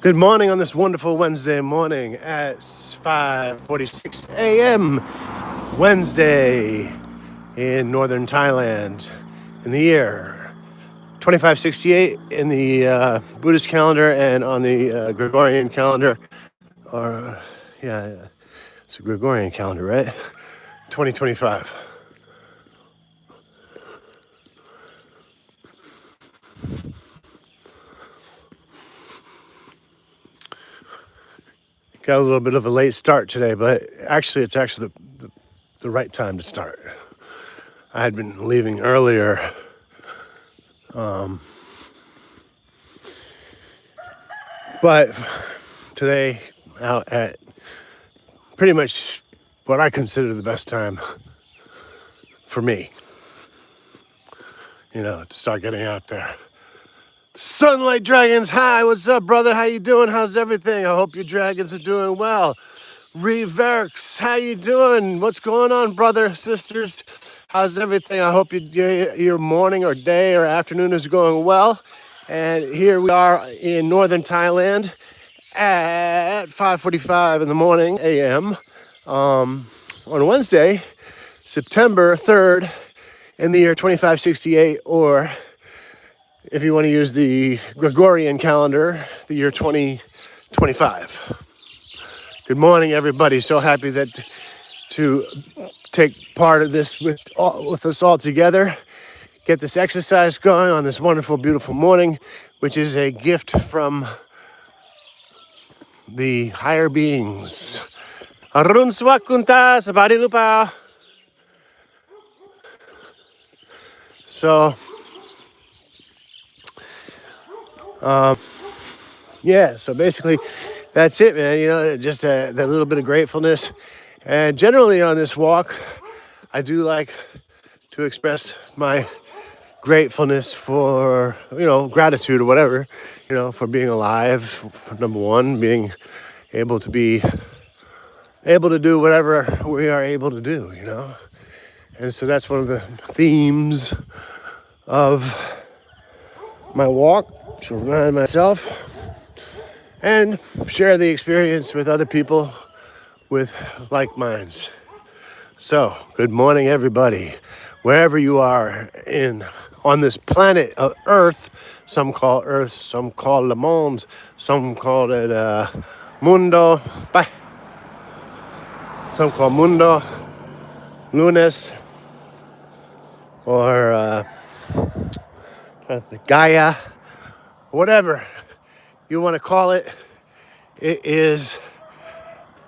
Good morning on this wonderful Wednesday morning at 5:46 a.m. Wednesday in northern Thailand in the year 2568 in the Buddhist calendar, and on the Gregorian calendar, or yeah, it's a Gregorian calendar, right? 2025. Got a little bit of a late start today, but it's actually the right time to start. I had been leaving earlier, but today out at pretty much what I consider the best time for me, to start getting out there. Sunlight Dragons, hi, what's up, brother? How you doing? How's everything? I hope your dragons are doing well. Reverx, how you doing? What's going on, brother, sisters? How's everything? I hope your morning or day or afternoon is going well. And here we are in northern Thailand at 5:45 in the morning a.m. On Wednesday, September 3rd in the year 2568, or if you want to use the Gregorian calendar, the year 2025. Good morning, everybody. So happy to take part of this with us all together. Get this exercise going on this wonderful, beautiful morning, which is a gift from the higher beings. Arun Swakunta, Sabadi Lupa. So, so basically that's it, man. Just that little bit of gratefulness. And generally on this walk, I do like to express my gratefulness for, gratitude or whatever, for being alive, for number one, being able to do whatever we are able to do, And so that's one of the themes of my walk, to remind myself and share the experience with other people with like minds. So, good morning, everybody, wherever you are on this planet of Earth. Some call Earth, some call Le Monde, some call it Mundo. Bye. Some call Mundo, Lunes, or Gaia, whatever you want to call it.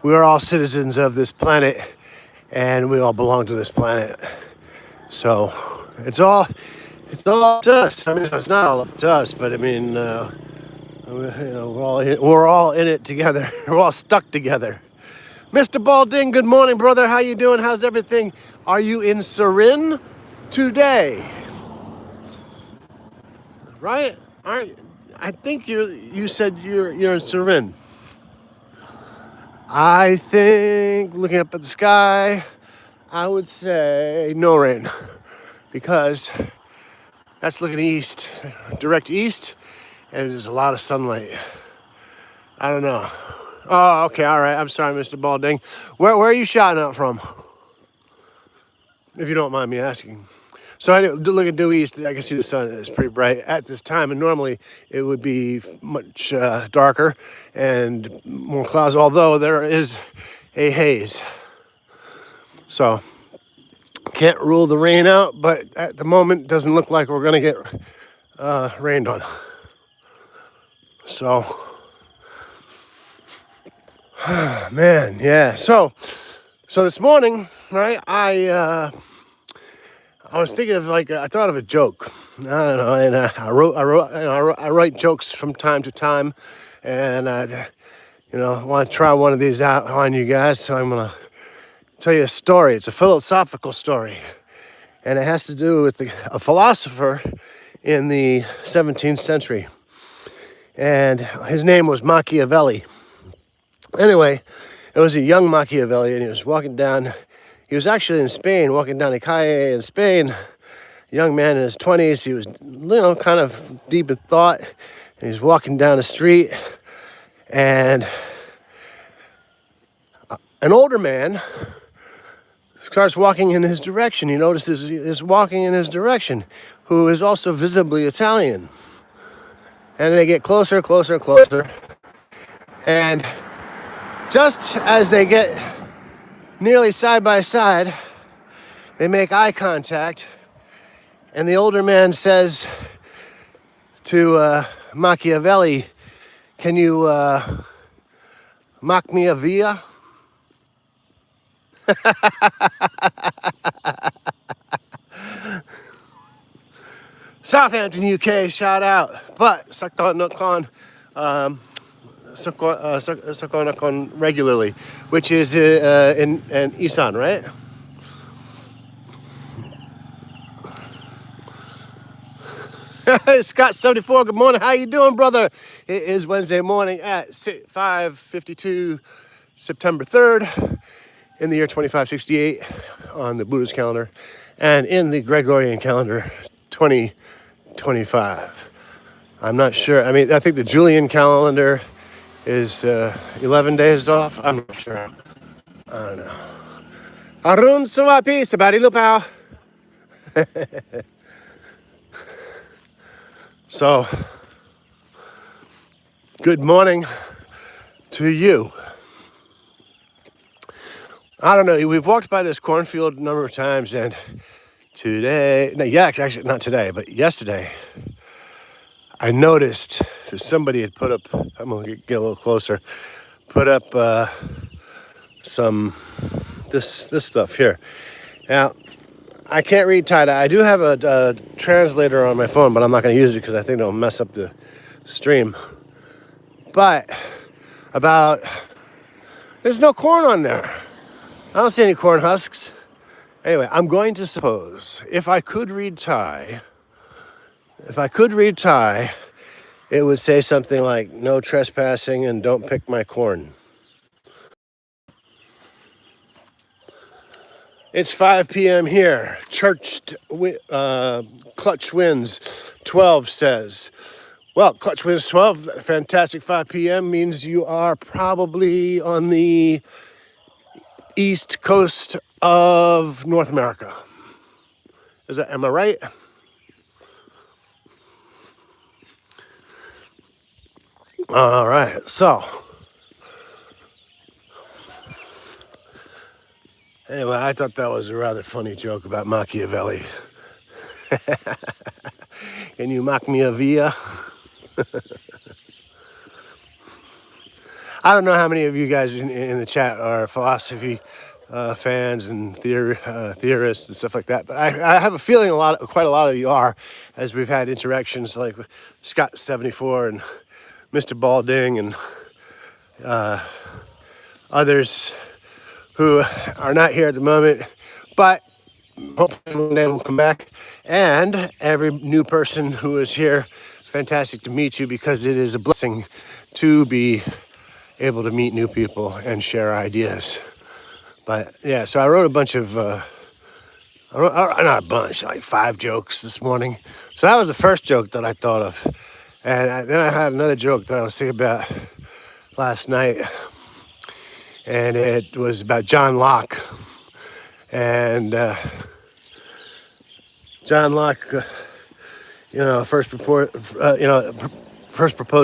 We are all citizens of this planet, and we all belong to this planet. So it's all up to us. I mean, it's not all up to us, but I mean, we're all in it together. We're all stuck together. Mr. Balding, good morning, brother. How you doing? How's everything? Are you in Surin today? Right? I think you said you're in Surin. I think, looking up at the sky, I would say no rain, because that's looking east, direct east, and there's a lot of sunlight. I don't know. Oh, okay, all right. I'm sorry, Mr. Balding. Where are you shouting out from, if you don't mind me asking? So I look at due east. I can see the sun is pretty bright at this time, and normally it would be much darker and more clouds, although there is a haze. So can't rule the rain out, but at the moment it doesn't look like we're going to get rained on. So, man, yeah. So this morning, right, I was thinking of I thought of a joke. I don't know, and I write jokes from time to time, and I want to try one of these out on you guys. So I'm gonna tell you a story. It's a philosophical story, and it has to do with a philosopher in the 17th century, and his name was Machiavelli. Anyway, it was a young Machiavelli, and he was walking down. He was actually in Spain, walking down a calle in Spain. A young man in his 20s. He was, kind of deep in thought. And he was walking down the street, And an older man starts walking in his direction. He notices is walking in his direction, who is also visibly Italian. And they get closer, closer, closer. And just as they get nearly side by side, they make eye contact. And the older man says to Machiavelli, "Can you mock me a via?" Southampton, UK, shout out. But Sakonakon regularly, which is in Isan, right? Scott 74, good morning. How you doing, brother? It is Wednesday morning at 5:52, September 3rd, in the year 2568 on the Buddhist calendar, and in the Gregorian calendar, 2025. I'm not sure. I mean, I think the Julian calendar is 11 days off. I'm not sure. I don't know. Arun Suwapi, Sabari Lupao. So, good morning to you. I don't know, we've walked by this cornfield a number of times, and actually not today, but yesterday, I noticed that somebody had put up, I'm gonna get a little closer, put up this stuff here. Now, I can't read tie-dye. I do have a translator on my phone, but I'm not going to use it because I think it'll mess up the stream. But there's no corn on there. I don't see any corn husks. Anyway, I'm going to suppose if I could read Thai, it would say something like "no trespassing" and "don't pick my corn." It's 5 p.m. here. Clutch winds 12 says. Well, clutch winds 12, fantastic 5 p.m. means you are probably on the east coast of North America. Am I right? All right, so. Anyway, I thought that was a rather funny joke about Machiavelli. Can you mock me a via? I don't know how many of you guys in the chat are philosophy fans and theorists and stuff like that, but I have a feeling quite a lot of you are, as we've had interactions like with Scott 74 and Mr. Balding and others who are not here at the moment, but hopefully one day will come back. And every new person who is here, fantastic to meet you, because it is a blessing to be able to meet new people and share ideas. But yeah, so I wrote a bunch of, not a bunch, like 5 jokes this morning. So that was the first joke that I thought of. And then I had another joke that I was thinking about last night. And it was about John Locke. And John Locke, first proposed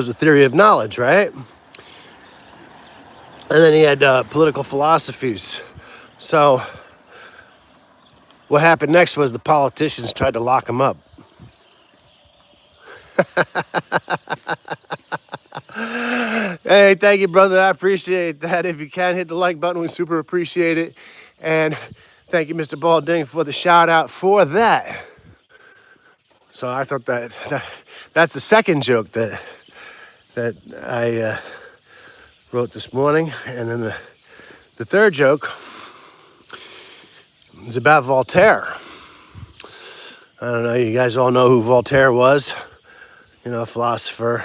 the theory of knowledge, right? And then he had political philosophies. So what happened next was the politicians tried to lock him up. Hey, thank you, brother. I appreciate that. If you can, hit the like button. We super appreciate it. And thank you, Mr. Balding, for the shout out for that. So I thought that's the second joke that I wrote this morning. And then the third joke is about Voltaire. I don't know, you guys all know who Voltaire was, a philosopher.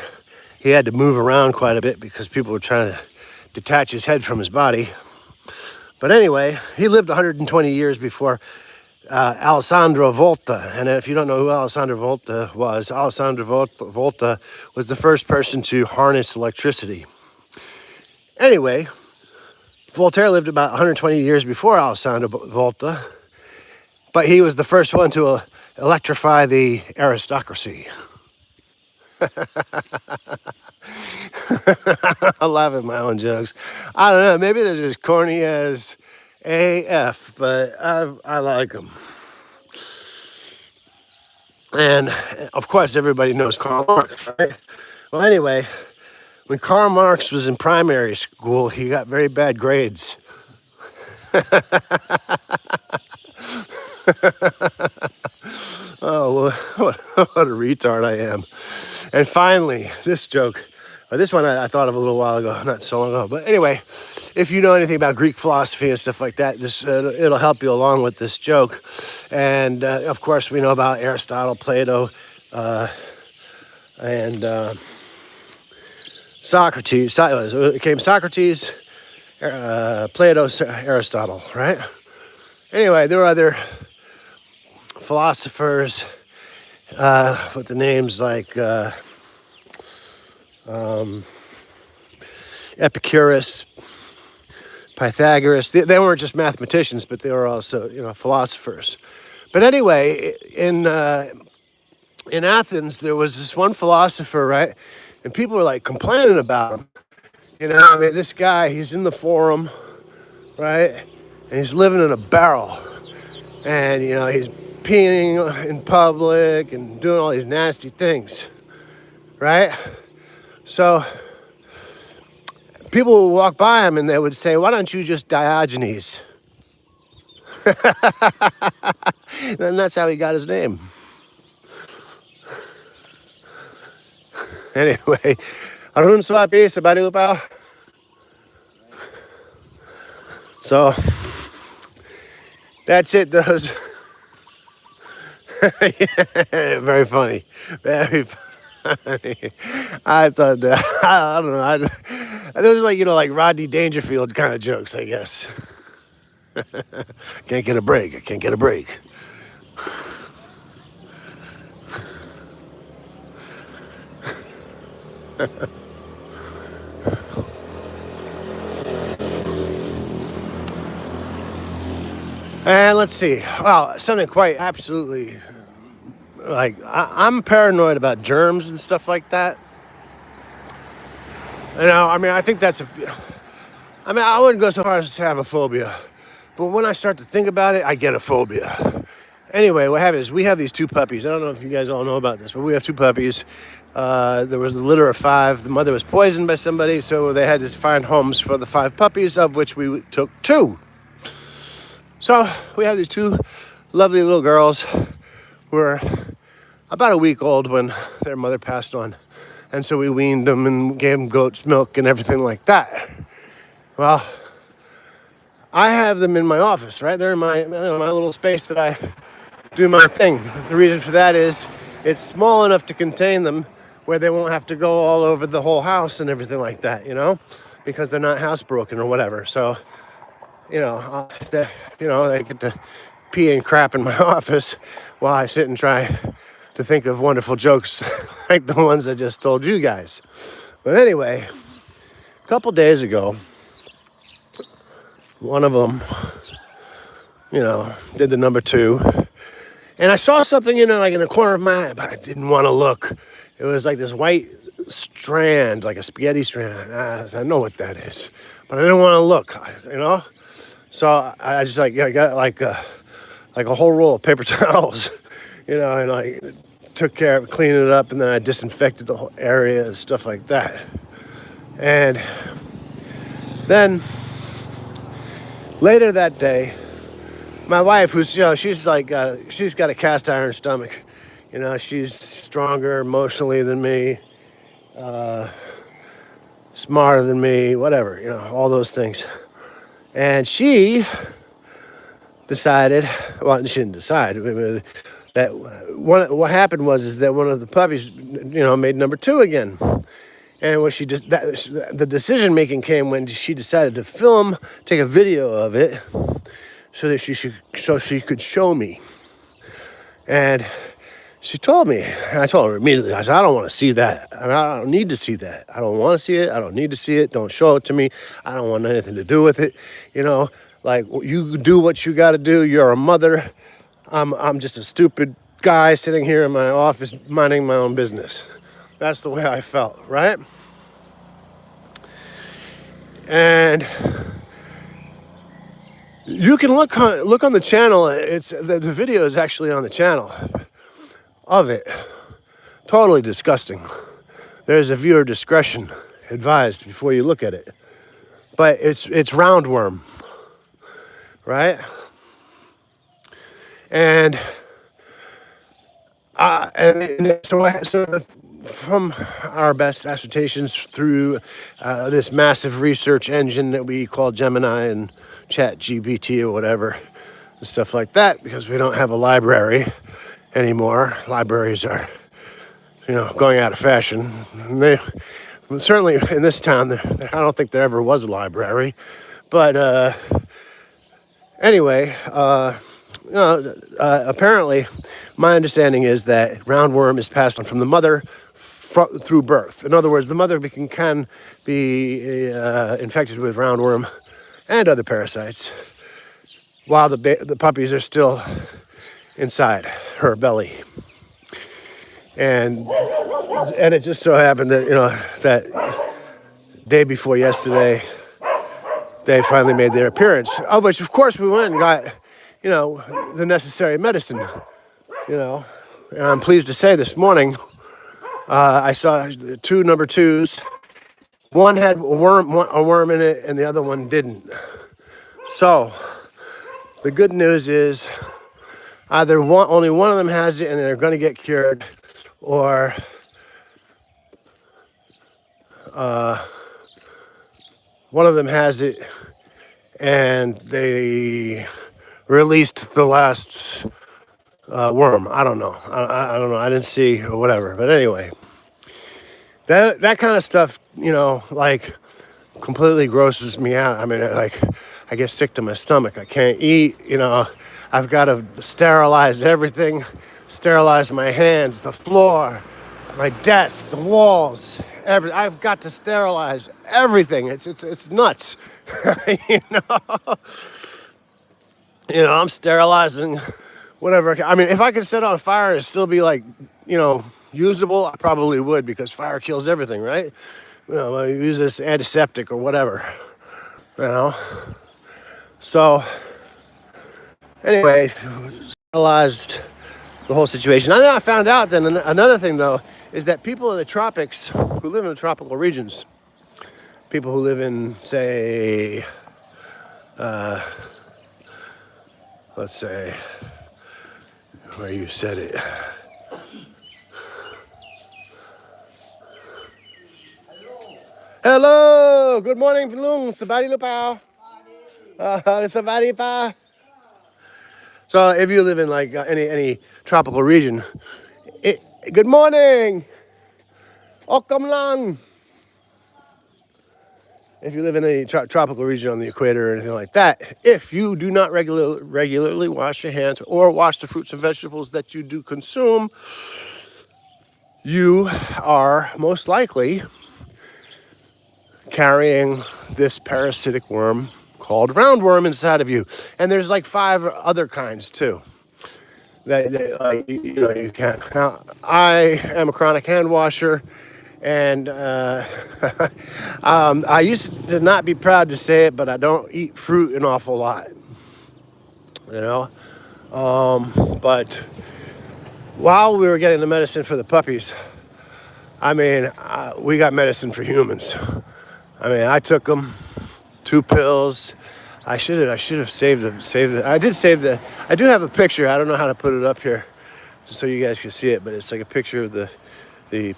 He had to move around quite a bit because people were trying to detach his head from his body. But anyway, he lived 120 years before Alessandro Volta. And if you don't know who Alessandro Volta was the first person to harness electricity. Anyway, Voltaire lived about 120 years before Alessandro Volta, but he was the first one to electrify the aristocracy. I laugh at my own jokes. I don't know, maybe they're just corny as AF, but I like them. And of course, everybody knows Karl Marx, right? Well, anyway, when Karl Marx was in primary school, he got very bad grades. Oh, what a retard I am. And finally, this joke, or this one I thought of a little while ago, not so long ago. But anyway, if you know anything about Greek philosophy and stuff like that, this it'll help you along with this joke. And of course, we know about Aristotle, Plato, and Socrates. It came Socrates, Plato, Aristotle, right? Anyway, there were other philosophers with the names like Epicurus, Pythagoras. They weren't just mathematicians, but they were also, philosophers. But anyway, in Athens, there was this one philosopher, right? And people were like complaining about him. This guy, he's in the forum, right? And he's living in a barrel. And, he's peeing in public and doing all these nasty things, right? So people would walk by him and they would say, "Why don't you just Diogenes?" And that's how he got his name. Anyway, Arun Swapi, Sabari Lupao. So that's it. Those yeah, very funny. Very funny. I thought that, I don't know. Those are like Rodney Dangerfield kind of jokes, I guess. Can't get a break. I can't get a break. And let's see. Well, something quite absolutely, I'm paranoid about germs and stuff like that. I think that's I wouldn't go so far as to have a phobia, but when I start to think about it, I get a phobia. Anyway, what happened is we have these two puppies. I don't know if you guys all know about this, but we have two puppies. There was a litter of 5. The mother was poisoned by somebody, so they had to find homes for the 5 puppies, of which we took 2. So we have these 2 lovely little girls who were about a week old when their mother passed on. And so we weaned them and gave them goat's milk and everything like that. Well, I have them in my office, right? They're in my little space that I do my thing. The reason for that is it's small enough to contain them where they won't have to go all over the whole house and everything like that, because they're not housebroken or whatever. So, they get to pee and crap in my office while I sit and try to think of wonderful jokes like the ones I just told you guys. But anyway, a couple days ago, one of them, did the number 2. And I saw something, in the corner of my eye, but I didn't want to look. It was like this white strand, like a spaghetti strand. I know what that is, but I didn't want to look, So I just I got like a whole roll of paper towels, and I took care of cleaning it up, and then I disinfected the whole area and stuff like that. And then later that day, my wife, who's she's got a cast iron stomach, she's stronger emotionally than me, smarter than me, whatever, all those things. And she decided, well, she didn't decide, that what happened was that one of the puppies, made number 2 again. And what the decision making came when she decided to take a video of it, so that she could show me. And She told me. I told her immediately. I said, I don't want to see that. I don't need to see that. I don't want to see it. I don't need to see it. Don't show it to me. I don't want anything to do with it. You know, like, you do what you got to do. You're a mother. I'm just a stupid guy sitting here in my office minding my own business. That's the way I felt, right? And you can look on the channel. It's the video is actually on the channel of it. Totally disgusting. There's a viewer discretion advised before you look at it. But it's roundworm, right? And from our best assertions through this massive research engine that we call Gemini and Chat GPT or whatever, and stuff like that, because we don't have a library anymore. Libraries are, going out of fashion. And they certainly in this town, I don't think there ever was a library. But anyway, apparently, my understanding is that roundworm is passed on from the mother through birth. In other words, the mother can be infected with roundworm and other parasites while the puppies are still inside her belly. And it just so happened that, that day before yesterday, they finally made their appearance, of which, of course, we went and got, the necessary medicine, And I'm pleased to say this morning, I saw two number twos. One had a worm in it, and the other one didn't. So the good news is either only one of them has it and they're going to get cured, or one of them has it and they released the last worm. I don't know. I don't know. I didn't see or whatever. But anyway, that kind of stuff, like, completely grosses me out. I mean, like, I get sick to my stomach. I can't eat. I've got to sterilize everything. Sterilize my hands, the floor, my desk, the walls. I've got to sterilize everything. It's nuts. I'm sterilizing whatever. I mean, if I could set on fire and still be like, usable, I probably would, because fire kills everything, right? I use this antiseptic or whatever, So, anyway, sterilized the whole situation. And then I found out then another thing, though, is that people in the tropics who live in the tropical regions, people who live in, say, let's say, where you said it. Hello, good morning, Lung. Sabadi lupao. Sabadi pa. So if you live in like any tropical region, good morning. Okam lang. If you live in a tropical region on the equator or anything like that, if you do not regularly wash your hands or wash the fruits and vegetables that you do consume, you are most likely carrying this parasitic worm called roundworm inside of you. And there's like 5 other kinds too that you can. Now, I am a chronic hand washer, and I used to not be proud to say it, but I don't eat fruit an awful lot, but while we were getting the medicine for the puppies, we got medicine for humans. I took them, 2 pills. I should have saved them. I did save I do have a picture. I don't know how to put it up here, just so you guys can see it. But it's like a picture of the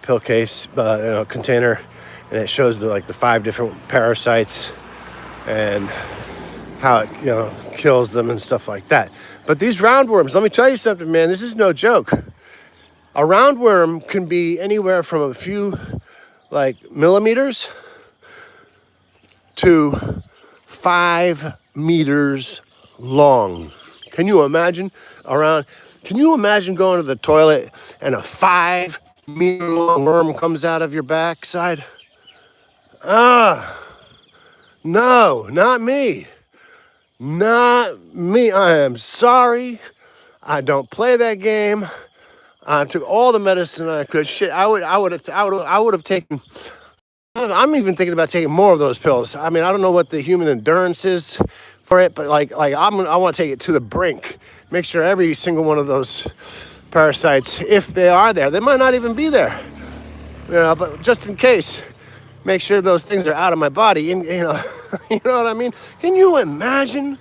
pill case, container, and it shows the 5 different parasites and how it kills them and stuff like that. But these roundworms, let me tell you something, man. This is no joke. A roundworm can be anywhere from a few millimeters to 5 meters long. Can you imagine? Can you imagine going to the toilet and a 5-meter long worm comes out of your backside? No, not me. Not me. I am sorry. I don't play that game. I took all the medicine I could. Shit, I would have taken. I'm even thinking about taking more of those pills. I mean, I don't know what the human endurance is for it, but I want to take it to the brink. Make sure every single one of those parasites, if they are there, they might not even be there. You know, but just in case, make sure those things are out of my body. And you know, you know what I mean? Can you imagine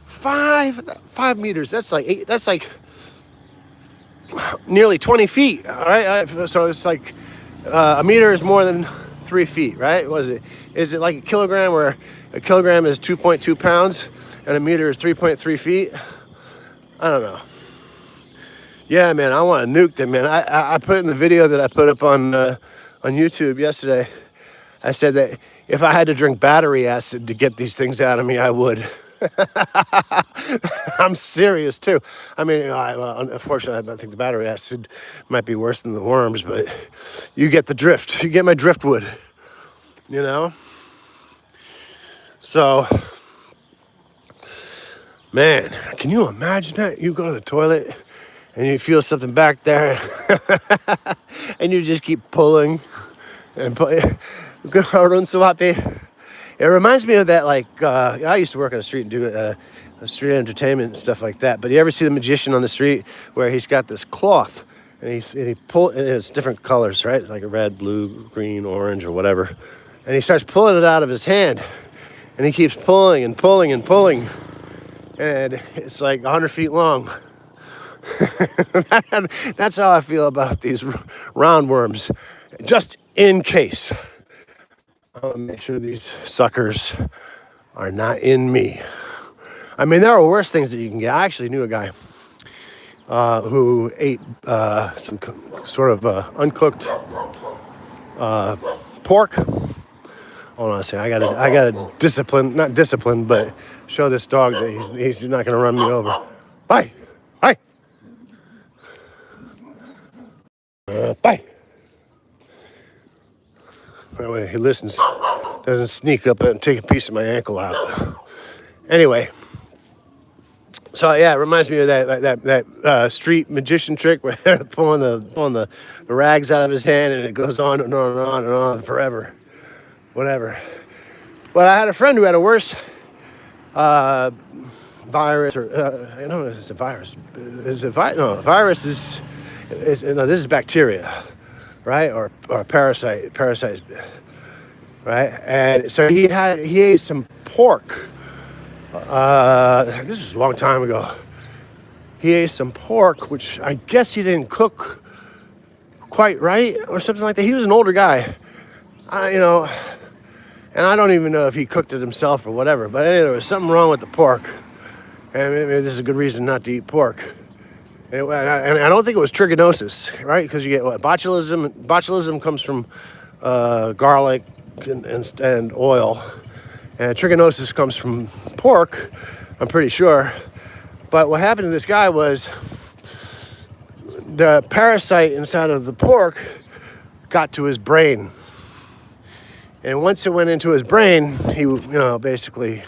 5 meters? That's like nearly 20 feet. All right, so it's like a meter is more than 3 feet, right? Is it like a kilogram, where a kilogram is 2.2 pounds and a meter is 3.3 feet? I don't know. Yeah, man, I want to nuke them, man. I put it in the video that I put up on YouTube yesterday. I said that if I had to drink battery acid to get these things out of me, I would. I'm serious too. I mean, unfortunately, I think the battery acid might be worse than the worms, but you get the drift. You get my driftwood, you know? So, man, can you imagine that? You go to the toilet and you feel something back there and you just keep pulling and pulling. It reminds me of that, like, I used to work on the street and do street entertainment and stuff like that. But you ever see the magician on the street where he's got this cloth and he pull, and it's different colors, right? Like a red, blue, green, orange, or whatever. And he starts pulling it out of his hand, and he keeps pulling and pulling and pulling, and it's like 100 feet long. That's how I feel about these roundworms. Just in case, I'll make sure these suckers are not in me. I mean, there are worse things that you can get. I actually knew a guy who ate some sort of uncooked pork. Hold on a second. I gotta discipline, not discipline, but show this dog that he's not gonna run me over. Bye. Bye. That way he listens, doesn't sneak up and take a piece of my ankle out. Anyway, so yeah, it reminds me of that street magician trick where they're pulling the rags out of his hand, and it goes on and on and on and on forever, whatever. But I had a friend who had a worse virus, or I don't know if it's a virus. Is it no, virus is no, this is bacteria, right? Or parasite, right? And so he ate some pork. This was a long time ago. He ate some pork, which I guess he didn't cook quite right or something like that. He was an older guy, and I don't even know if he cooked it himself or whatever. But anyway, there was something wrong with the pork, and maybe this is a good reason not to eat pork. And I don't think it was trichinosis, right? Because you get what, botulism. Botulism comes from garlic and oil. And trichinosis comes from pork, I'm pretty sure. But what happened to this guy was the parasite inside of the pork got to his brain. And once it went into his brain, he, basically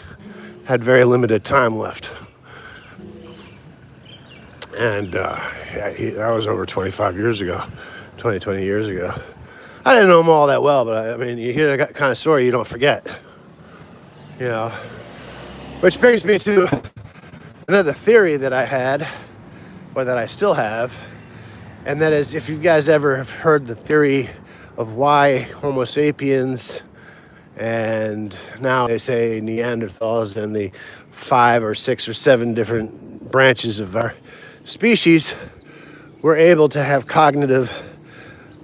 had very limited time left. And that was over 20 years ago. I didn't know him all that well, but I mean, you hear that kind of story, you don't forget. Which brings me to another theory that I had, or that I still have, and that is, if you guys ever have heard the theory of why Homo sapiens, and now they say Neanderthals, and the 5 or 6 or 7 different branches of our species were able to have cognitive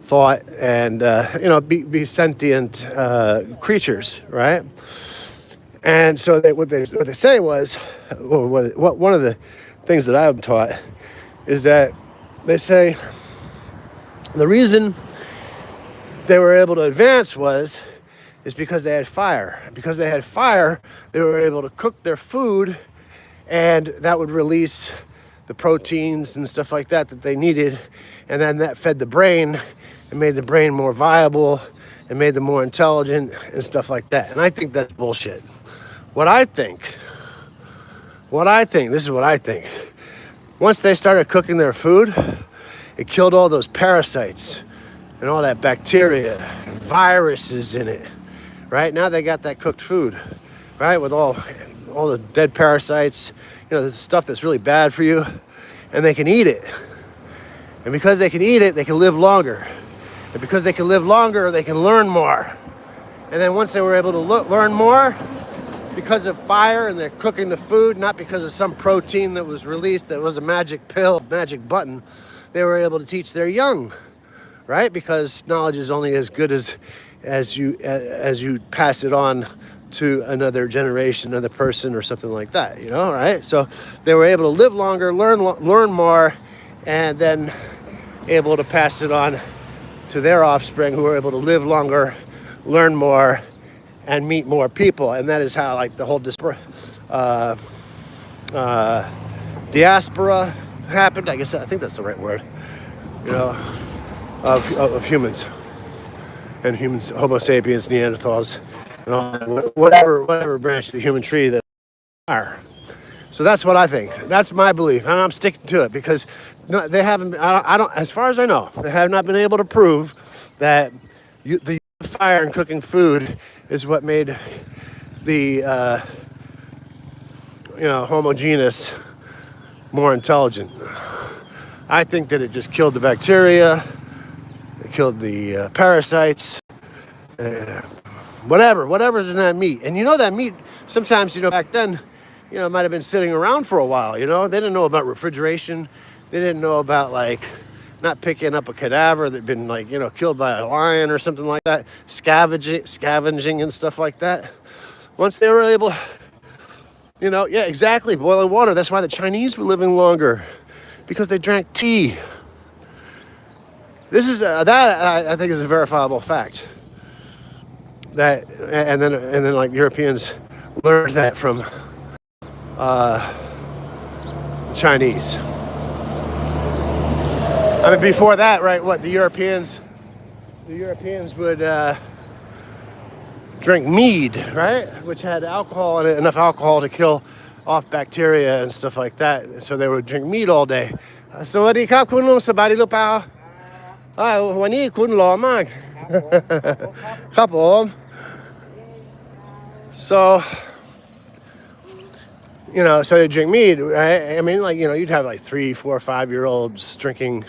thought and be sentient creatures, right? And so what they say was, or what one of the things that I've taught is that they say the reason they were able to advance is because they had fire. Because they had fire, they were able to cook their food, and that would release the proteins and stuff like that they needed, and then that fed the brain and made the brain more viable and made them more intelligent and stuff like that. And I think that's bullshit. What I think, this is what I think. Once they started cooking their food, it killed all those parasites and all that bacteria and viruses in it. Right now they got that cooked food, right, with all the dead parasites, the stuff that's really bad for you, and they can eat it. And because they can eat it, they can live longer. And because they can live longer, they can learn more. And then once they were able to learn more, because of fire and they're cooking the food, not because of some protein that was released that was a magic pill, magic button, they were able to teach their young, right? Because knowledge is only as good as you pass it on to another generation, another person, or something like that, right? So they were able to live longer, learn more, and then able to pass it on to their offspring, who were able to live longer, learn more, and meet more people. And that is how, like, the whole diaspora happened. I think that's the right word, of humans. And humans, Homo sapiens, Neanderthals, and all, whatever branch of the human tree that are. So that's what I think. That's my belief, and I'm sticking to it, because they haven't. I don't. As far as I know, they have not been able to prove that the fire and cooking food is what made the Homo genus more intelligent. I think that it just killed the bacteria. It killed the parasites, whatever's in that meat. And that meat, sometimes, back then, it might have been sitting around for a while, They didn't know about refrigeration. They didn't know about, like, not picking up a cadaver that'd been, like, killed by a lion or something like that, scavenging and stuff like that. Once they were able, exactly, boiling water. That's why the Chinese were living longer, because they drank tea. This is that I think is a verifiable fact. That and then like Europeans learned that from Chinese. I mean, before that, right? What the Europeans would drink mead, right, which had alcohol in it, enough alcohol to kill off bacteria and stuff like that. So they would drink mead all day. สวัสดีครับคุณลุงสบายดีหรือเปล่าวันนี้คุณหล่อมากครับผม so so they drink mead, right? I mean, like, you'd have like 3, 4, 5-year-olds drinking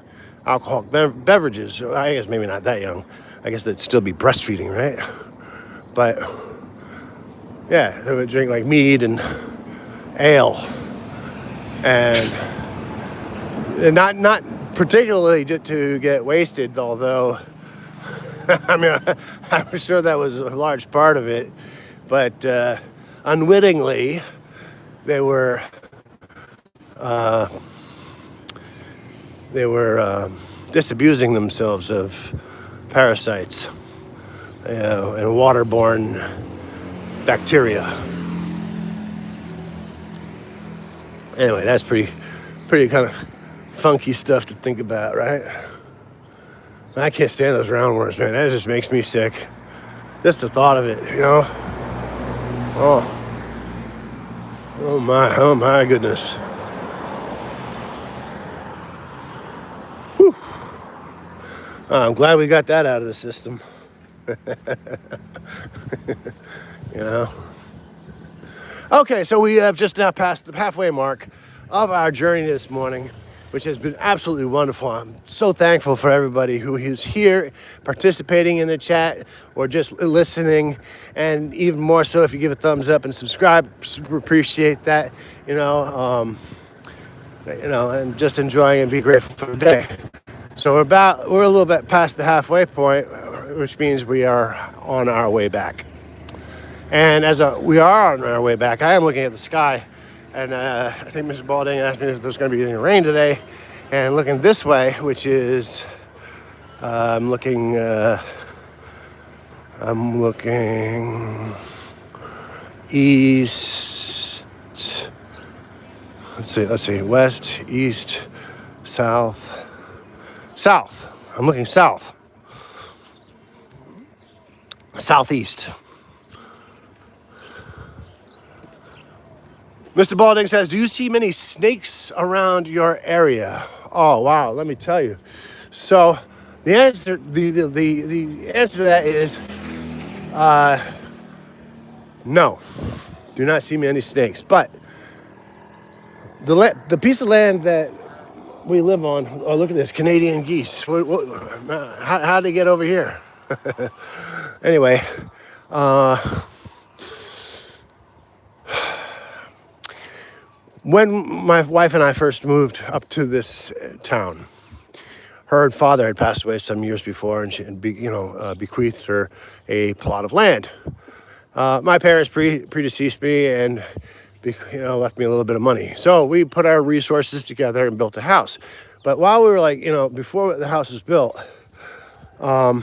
alcoholic beverages. I guess maybe not that young. I guess they'd still be breastfeeding, right? But yeah, they would drink like mead and ale, and not particularly to get wasted, although I mean, I'm sure that was a large part of it, but unwittingly they were disabusing themselves of parasites and waterborne bacteria. Anyway, that's pretty kind of funky stuff to think about, right? I can't stand those roundworms, man. That just makes me sick. Just the thought of it, Oh my goodness. Whew. I'm glad we got that out of the system. Okay, so we have just now passed the halfway mark of our journey this morning, which has been absolutely wonderful. I'm so thankful for everybody who is here participating in the chat or just listening, and even more so if you give a thumbs up and subscribe. Super appreciate that, and just enjoying and be grateful for the day. So we're a little bit past the halfway point, which means we are on our way back. And as we are on our way back, I am looking at the sky. And I think Mr. Balding asked me if there's going to be any rain today. And looking this way, which is, I'm looking east. Let's see. West, east, south. South. I'm looking south. Southeast. Mr. Balding says, do you see many snakes around your area? Oh, wow. Let me tell you. So the answer, the answer to that is no. Do not see many snakes. But the piece of land that we live on, oh, look at this, Canadian geese. How did they get over here? Anyway, when my wife and I first moved up to this town, her father had passed away some years before, and she bequeathed her a plot of land. My parents predeceased me and left me a little bit of money. So we put our resources together and built a house. But while we were before the house was built, we're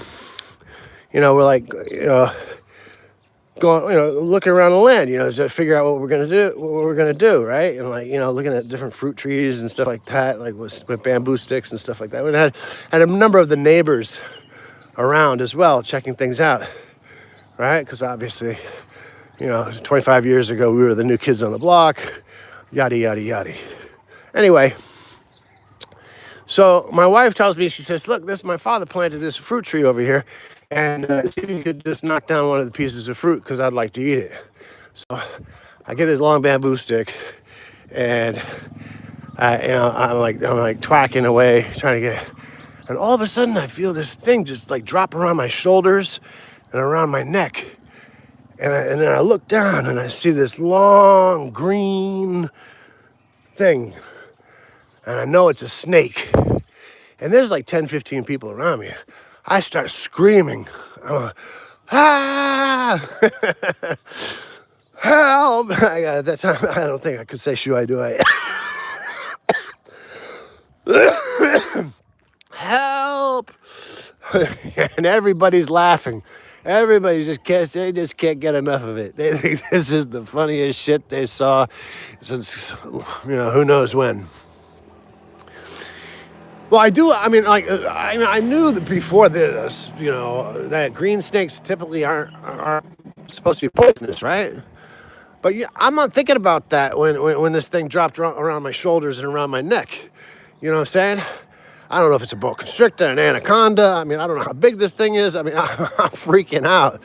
going, looking around the land, to figure out what we're gonna do, right? And looking at different fruit trees and stuff like that, like with bamboo sticks and stuff like that. We had a number of the neighbors around as well, checking things out, right? Because obviously, 25 years ago, we were the new kids on the block, yada, yada, yada. Anyway, so my wife tells me, she says, look, my father planted this fruit tree over here, and see if you could just knock down one of the pieces of fruit, because I'd like to eat it. So I get this long bamboo stick, and I'm like twacking away, trying to get it. And all of a sudden, I feel this thing just drop around my shoulders and around my neck. And then I look down and I see this long green thing. And I know it's a snake. And there's 10, 15 people around me. I start screaming. Ah! Help! At that time, I don't think I could say shoo, I do I. Help! And everybody's laughing. Everybody just can't get enough of it. They think this is the funniest shit they saw since, who knows when. Well, I knew that before this, that green snakes typically aren't supposed to be poisonous, right? But I'm not thinking about that when this thing dropped around my shoulders and around my neck. You know what I'm saying? I don't know if it's a boa constrictor, an anaconda. I don't know how big this thing is. I'm freaking out.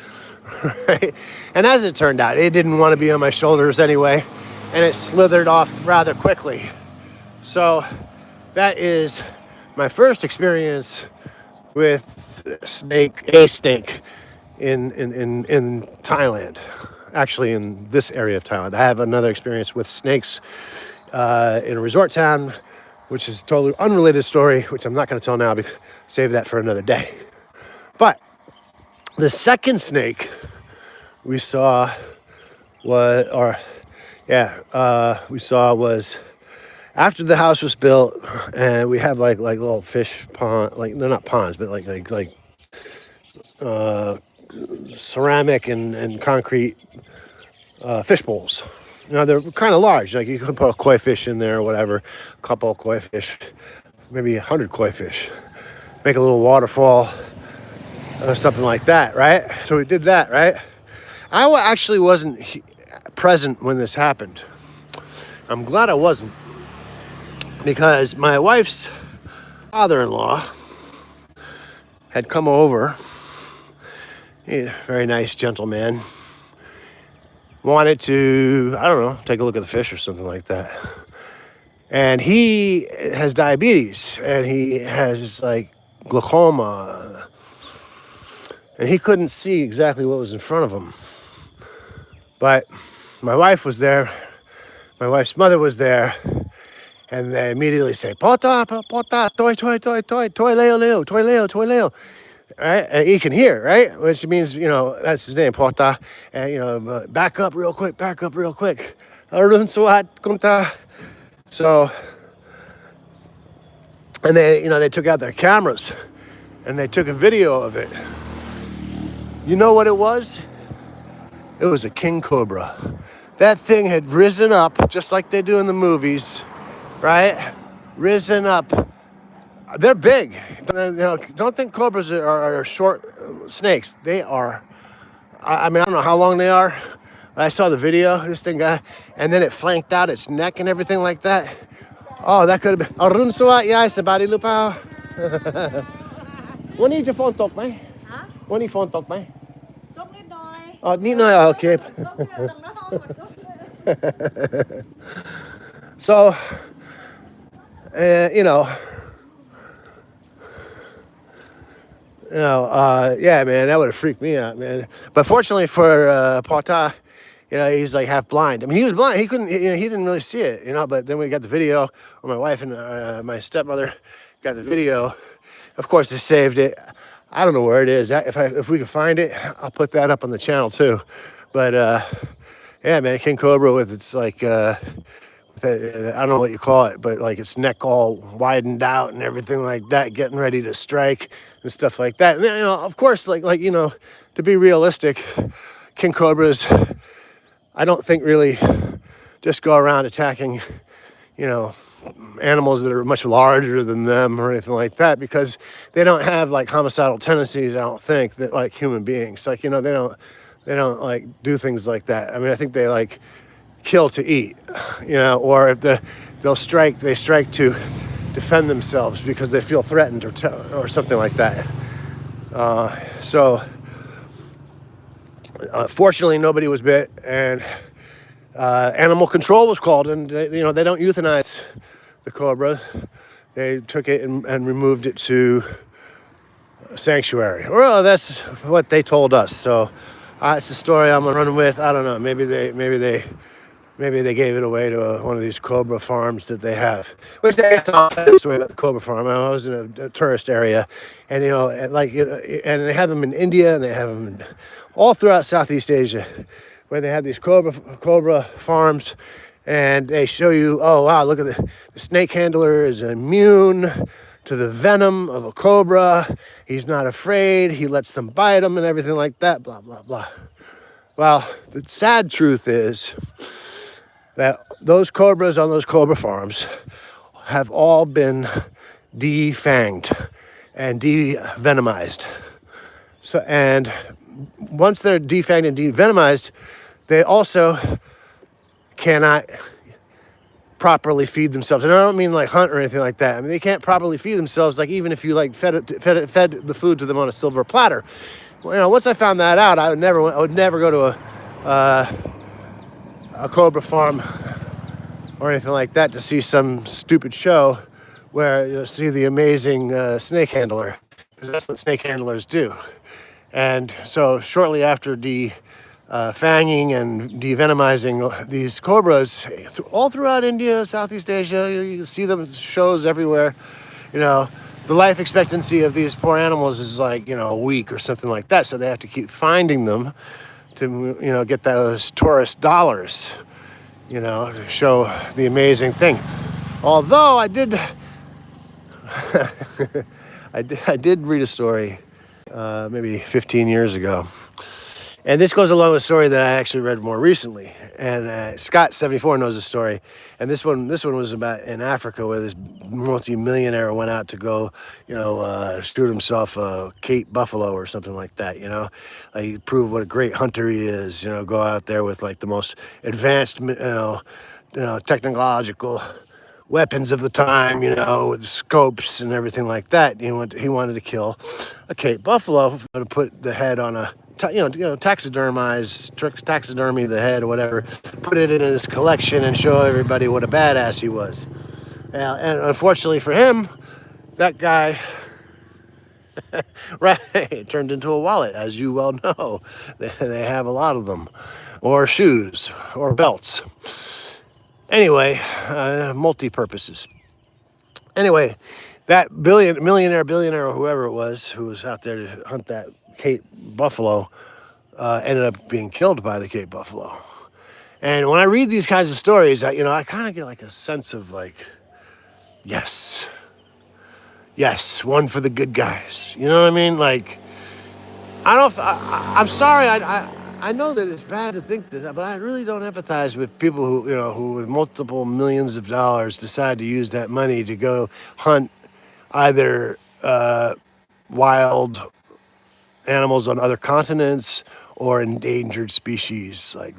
Right? And as it turned out, it didn't want to be on my shoulders anyway, and it slithered off rather quickly. So that is my first experience with a snake in Thailand. Actually, in this area of Thailand. I have another experience with snakes in a resort town, which is a totally unrelated story, which I'm not going to tell now, because save that for another day. But the second snake we saw was after the house was built, and we have like little fish pond, they're not ponds, but like ceramic and concrete fish bowls. They're kind of large. You can put a koi fish in there or whatever, a couple of koi fish, maybe 100 koi fish. Make a little waterfall or something like that, right? So we did that, right? I actually wasn't present when this happened. I'm glad I wasn't, because my wife's father-in-law had come over. He's a very nice gentleman. Wanted to, take a look at the fish or something like that. And he has diabetes, and he has glaucoma, and he couldn't see exactly what was in front of him. But my wife was there, my wife's mother was there, and they immediately say, "Pota, pota, toi, leo." Right? And he can hear, right? Which means, that's his name, Porta. And, back up real quick. Arun Swat Kunta. So, and they took out their cameras and they took a video of it. You know what it was? It was a king cobra. that thing had risen up just like they do in the movies, right? Risen up. They're big. You know, don't think cobras are short snakes. They are. I mean, I don't know how long they are. I saw the video. This thing got, and then it flanked out its neck and everything like that. Oh, that could have been. Arun suwa yai sabari lupa. What need your phone talk, mai? Huh? What need phone talk, mai? Talk need noi. Oh, need noi. Okay. So, you know. Yeah, man, that would have freaked me out, man. But fortunately for Pata, you know, he's like half blind. I mean, he was blind. He couldn't, you know, he didn't really see it, you know. But then we got the video, or my wife and my stepmother got the video. Of course, they saved it. I don't know where it is. If we can find it, I'll put that up on the channel too. But yeah, man, King Cobra with its like. I don't know what you call it, but like its neck all widened out and everything like that, getting ready to strike and stuff like that. And you know, of course, like you know, to be realistic, king cobras, I don't think really just go around attacking, you know, animals that are much larger than them or anything like that, because they don't have like homicidal tendencies. I don't think that like human beings, like, you know, they don't like do things like that. I mean, I think they like kill to eat, you know, or if they strike to defend themselves because they feel threatened or something like that. So fortunately nobody was bit, and animal control was called, and you know, they don't euthanize the cobra. They took it and removed it to a sanctuary. Well, that's what they told us. So it's a story I'm gonna run with. I don't know. Maybe they gave it away to one of these cobra farms that they have. Which they have to tell the story about the cobra farm. I was in a tourist area, and you know, and like, you know, and they have them in India, and they have them all throughout Southeast Asia, where they have these cobra farms, and they show you, oh wow, look at the snake handler is immune to the venom of a cobra. He's not afraid. He lets them bite him and everything like that. Blah blah blah. Well, the sad truth is that those cobras on those cobra farms have all been defanged and devenomized. So, and once they're defanged and devenomized, they also cannot properly feed themselves. And I don't mean like hunt or anything like that. I mean, they can't properly feed themselves, like even if you like fed the food to them on a silver platter. Well, you know, once I found that out, I would never go to a cobra farm or anything like that to see some stupid show where you'll see the amazing snake handler, because that's what snake handlers do. And so shortly after fanging and devenomizing these cobras all throughout India, Southeast Asia, you see them shows everywhere. You know, the life expectancy of these poor animals is like, you know, a week or something like that. So they have to keep finding them to, you know, get those tourist dollars, you know, to show the amazing thing. Although I did I did read a story maybe 15 years ago. And this goes along with a story that I actually read more recently. And Scott 74 knows the story. And this one was about in Africa, where this multi-millionaire went out to go, you know, shoot himself a Cape buffalo or something like that, you know. Like, prove what a great hunter he is, you know, go out there with like the most advanced, you know, technological weapons of the time, you know, with scopes and everything like that. He wanted to kill a Cape buffalo, to put the head on a, taxidermy the head or whatever, put it in his collection and show everybody what a badass he was. And unfortunately for him, that guy, right, it turned into a wallet, as you well know. They have a lot of them, or shoes, or belts. Anyway, multi-purposes. Anyway, that millionaire, or whoever it was, who was out there to hunt that Cape buffalo, ended up being killed by the Cape buffalo. And when I read these kinds of stories, I kind of get like a sense of like, yes, one for the good guys. You know what I mean? Like, I'm sorry, I know that it's bad to think this, but I really don't empathize with people who with multiple millions of dollars decide to use that money to go hunt either wild animals on other continents or endangered species like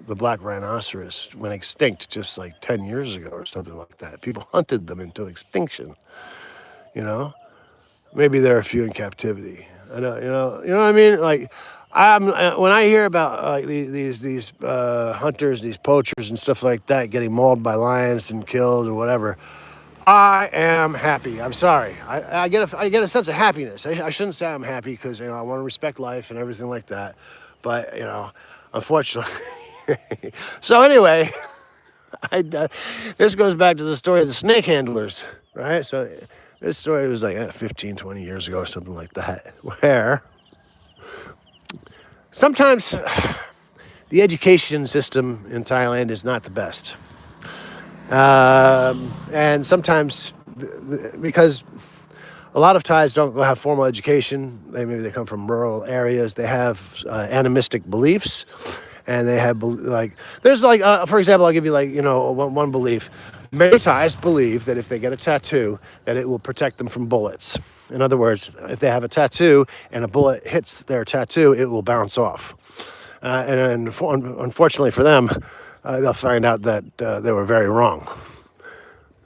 the black rhinoceros went extinct just like 10 years ago or something like that. People hunted them into extinction, you know? Maybe there are a few in captivity. I know, you know what I mean? Like, when I hear about like these hunters, these poachers and stuff like that getting mauled by lions and killed or whatever, I am happy. I'm sorry. I get a sense of happiness. I shouldn't say I'm happy because I want to respect life and everything like that, but unfortunately. So anyway, this goes back to the story of the snake handlers, right? So this story was like 15, 20 years ago or something like that, where sometimes the education system in Thailand is not the best. And sometimes, because a lot of Thais don't have formal education, maybe they come from rural areas, they have animistic beliefs. And they have there's for example, I'll give you one belief. Many Thais believe that if they get a tattoo, that it will protect them from bullets. In other words, if they have a tattoo and a bullet hits their tattoo, it will bounce off. And unfortunately for them, they'll find out that they were very wrong.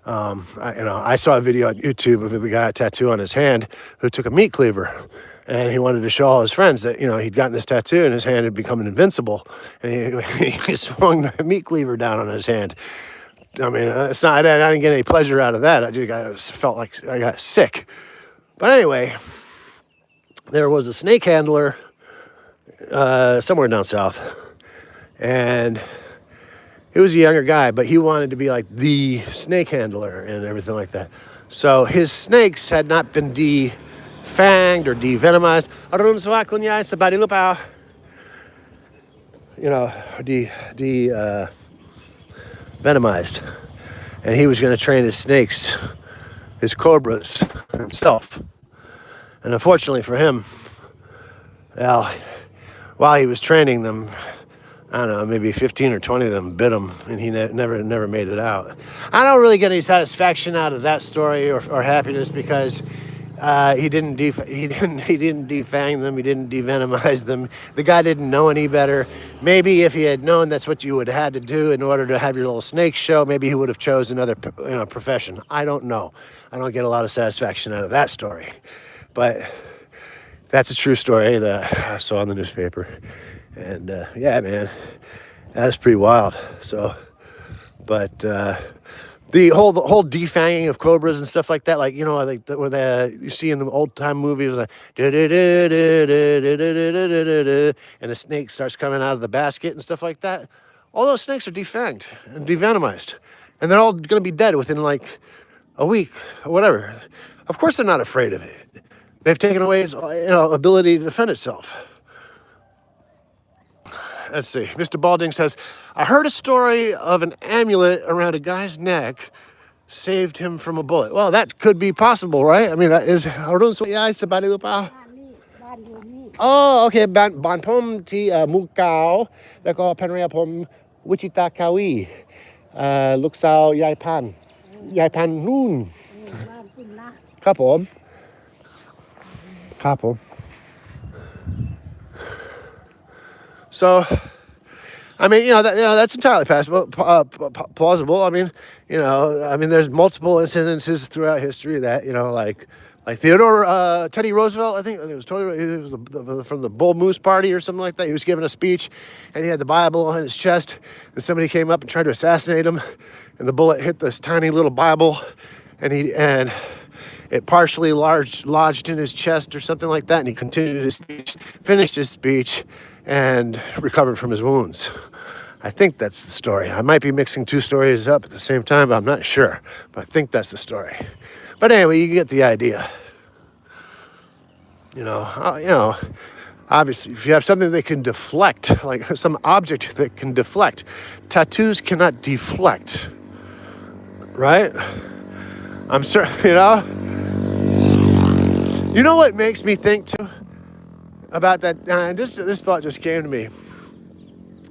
I saw a video on YouTube of the guy a tattoo on his hand who took a meat cleaver. And he wanted to show all his friends that, he'd gotten this tattoo and his hand had become invincible. And he swung the meat cleaver down on his hand. I mean, it's not. I didn't get any pleasure out of that. I felt like I got sick. But anyway, there was a snake handler somewhere down south. And he was a younger guy, but he wanted to be like the snake handler and everything like that. So his snakes had not been defanged or devenomized. Venomized. And he was going to train his snakes, his cobras, himself. And unfortunately for him, well, while he was training them, I don't know, maybe 15 or 20 of them bit him, and he never made it out. I don't really get any satisfaction out of that story or happiness because he didn't defang them, he didn't devenomize them. The guy didn't know any better. Maybe if he had known that's what you would have had to do in order to have your little snake show, maybe he would have chosen another profession. I don't know. I don't get a lot of satisfaction out of that story, but that's a true story that I saw in the newspaper. And yeah, man, that's pretty wild. So, but the whole defanging of cobras and stuff like that, like where you see in the old time movies, like and the snake starts coming out of the basket and stuff like that. All those snakes are defanged and devenomized, and they're all going to be dead within like a week or whatever. Of course, they're not afraid of it. They've taken away its ability to defend itself. Let's see. Mr. Balding says, I heard a story of an amulet around a guy's neck saved him from a bullet. Well, that could be possible, right? I mean, that is... Oh, okay. Ban pom ti Mukau.แล้วก็ภรรยาผมวิชิตาคาวีลูกสาวยายพันนู่นครับผมครับผม So, I mean, that's entirely possible, plausible. I mean, there's multiple incidences throughout history that, like Theodore, Teddy Roosevelt, I think it was Teddy, he was from the Bull Moose Party or something like that. He was giving a speech, and he had the Bible on his chest, and somebody came up and tried to assassinate him, and the bullet hit this tiny little Bible, and it partially lodged in his chest or something like that, and he continued his speech, finished his speech, and recovered from his wounds. I think that's the story. I might be mixing two stories up at the same time, but I'm not sure. But I think that's the story. But anyway, you get the idea. Obviously, if you have something that can deflect, like some object that can deflect, tattoos cannot deflect, right? I'm sure, You know what makes me think too? about that. This thought just came to me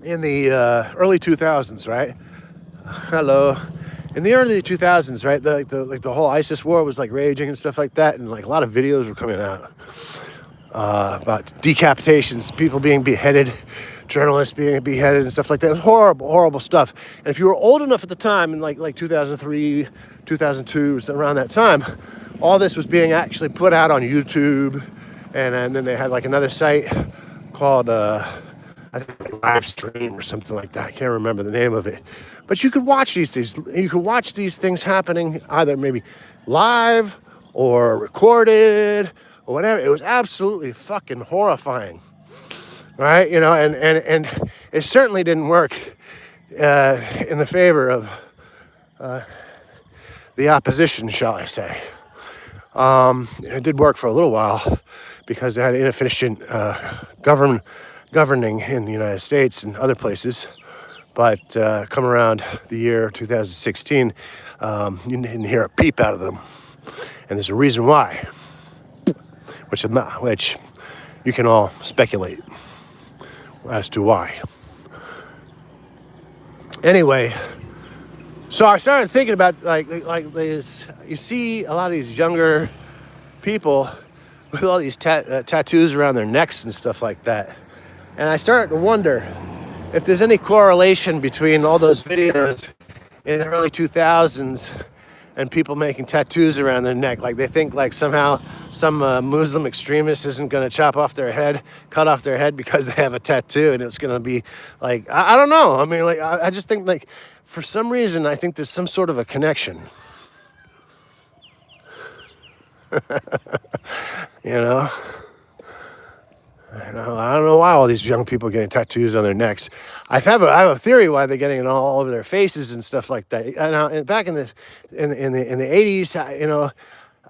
in the early 2000s, right? Hello. In the early 2000s, right? The whole ISIS war was like raging and stuff like that, and like a lot of videos were coming out about decapitations, people being beheaded, journalists being beheaded and stuff like that. It was horrible, horrible stuff. And if you were old enough at the time, in like 2003, 2002, around that time, all this was being actually put out on YouTube, and then they had like another site called I think live stream or something like that. I can't remember the name of it. But you could watch these things. You could watch these things happening either maybe live or recorded or whatever. It was absolutely fucking horrifying, right? You know, and it certainly didn't work in the favor of the opposition, shall I say. It did work for a little while because they had inefficient governing in the United States and other places. But come around the year 2016, you didn't hear a peep out of them. And there's a reason why, which you can all speculate as to why. Anyway, so I started thinking about like this. You see a lot of these younger people with all these tattoos around their necks and stuff like that. And I started to wonder if there's any correlation between all those videos in the early 2000s and people making tattoos around their neck. Like they think like somehow some Muslim extremist isn't going to cut off their head because they have a tattoo, and it's going to be like, I don't know. I mean, like, I just think like for some reason, I think there's some sort of a connection. You know? I don't know why all these young people are getting tattoos on their necks. I have a theory why they're getting it all over their faces and stuff like that. And back in the 80s, you know,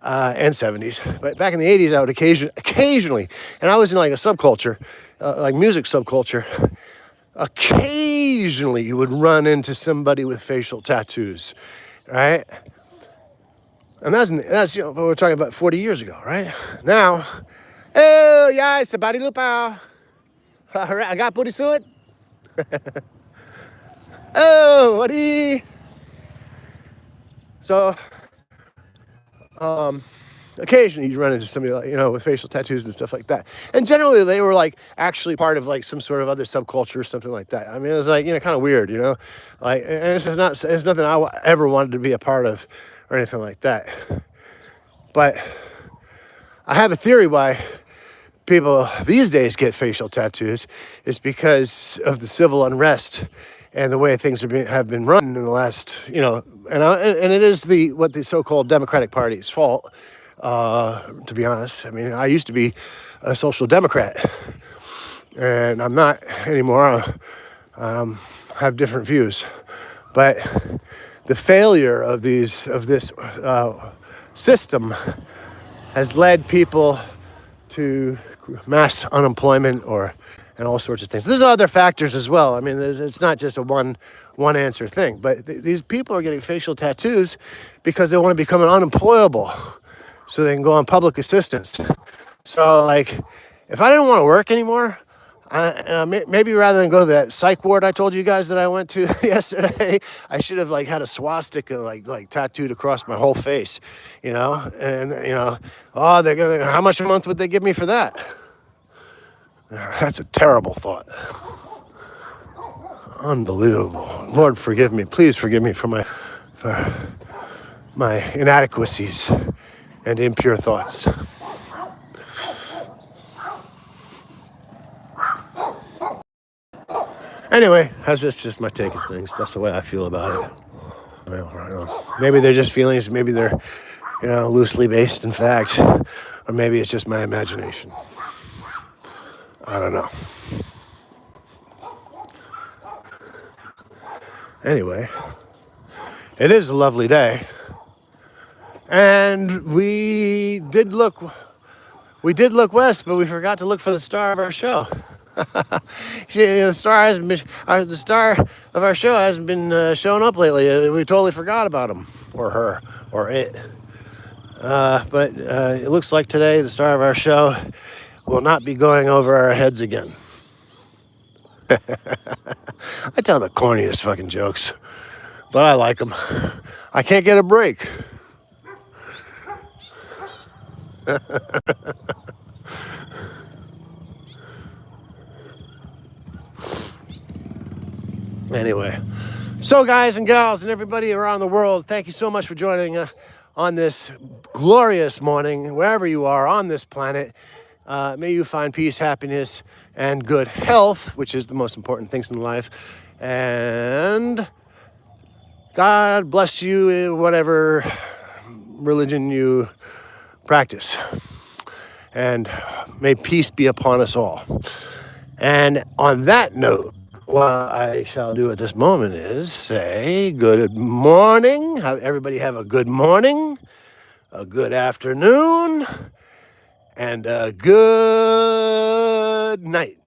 and 70s, but back in the 80s, I would occasionally, and I was in like a subculture, like music subculture. Occasionally, you would run into somebody with facial tattoos, right? And that's you know, we're talking about 40 years ago, right? Now. Oh, yeah, it's a body lupao. I got booty suit. Oh, what So, occasionally you run into somebody like, you know, with facial tattoos and stuff like that. And generally they were like actually part of like some sort of other subculture or something like that. I mean, it was like, you know, kind of weird, you know, like, and it's nothing I ever wanted to be a part of or anything like that. But I have a theory why people these days get facial tattoos is because of the civil unrest and the way things have been run in the last, you know, and it is what the so-called Democratic Party's fault, to be honest. I mean, I used to be a social democrat, and I'm not anymore. I have different views, but the failure of this system has led people to mass unemployment and all sorts of things. There's other factors as well. I mean, it's not just a one answer thing, but these people are getting facial tattoos because they want to become unemployable so they can go on public assistance. So like, if I didn't want to work anymore, maybe rather than go to that psych ward I told you guys that I went to yesterday, I should have like had a swastika like tattooed across my whole face, you know. And you know, how much a month would they give me for that? That's a terrible thought. Unbelievable. Lord, forgive me. Please forgive me for my inadequacies and impure thoughts. Anyway, that's just my take of things. That's the way I feel about it. Well, maybe they're just feelings. Maybe they're, you know, loosely based in fact, or maybe it's just my imagination. I don't know. Anyway, it is a lovely day, and we did look west, but we forgot to look for the star of our show. The star of our show hasn't been showing up lately. We totally forgot about him or her or it. But it looks like today the star of our show will not be going over our heads again. I tell the corniest fucking jokes, but I like them. I can't get a break. Anyway, so guys and gals and everybody around the world, thank you so much for joining on this glorious morning, wherever you are on this planet. May you find peace, happiness, and good health, which is the most important things in life. And God bless you, whatever religion you practice. And may peace be upon us all. And on that note, what I shall do at this moment is say good morning. Everybody have a good morning, a good afternoon, and a good night.